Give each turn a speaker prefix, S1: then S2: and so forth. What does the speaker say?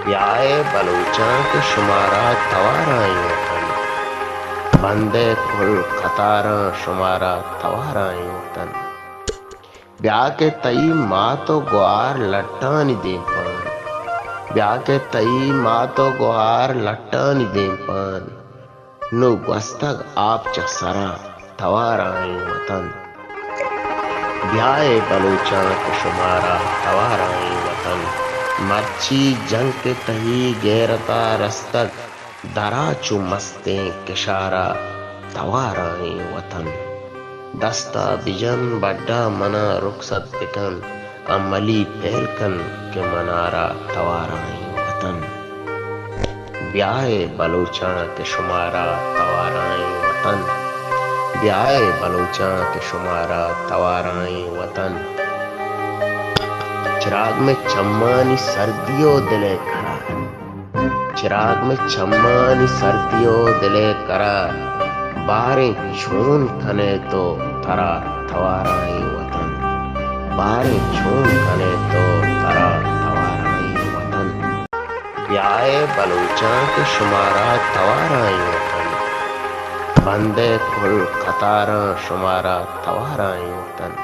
S1: ब्याए बलूचां के शुमारा तवाराई वतन बंदे कुल खतारा शुमारा तवाराई वतन ब्याह के तई माँ तो गुआर लट्टानी दे पान ब्याह के तई माँ तो गुआर लट्टानी दे पान नु गस्तग आप चसरा तवाराई वतन ब्याए बलूचां के शुमारा तवाराई वतन मच्छी जंग के तही गैरता रस्तक दरा चु मस्ते किशारा तवाराई वतन दस्ता बिजन बड्डा मना रुखसत पिकन अमली पहलकन के मनारा तवाराई वतन ब्याए बलूचां के शुमारा तवाराई वतन ब्याए बलूचां के शुमारा तवाराई वतन चिराग में चम्मानी सर्दियों दिले करार चिराग में चम्मानी सर्दियों दिले करार बारें छून खने तो तरा तवाराई वतन बारें छून खने तो तरा तवाराई वतन ब्याए बलूचां के शुमारा तवाराई वतन बंदे कुल खतारा शुमारा तवाराई वतन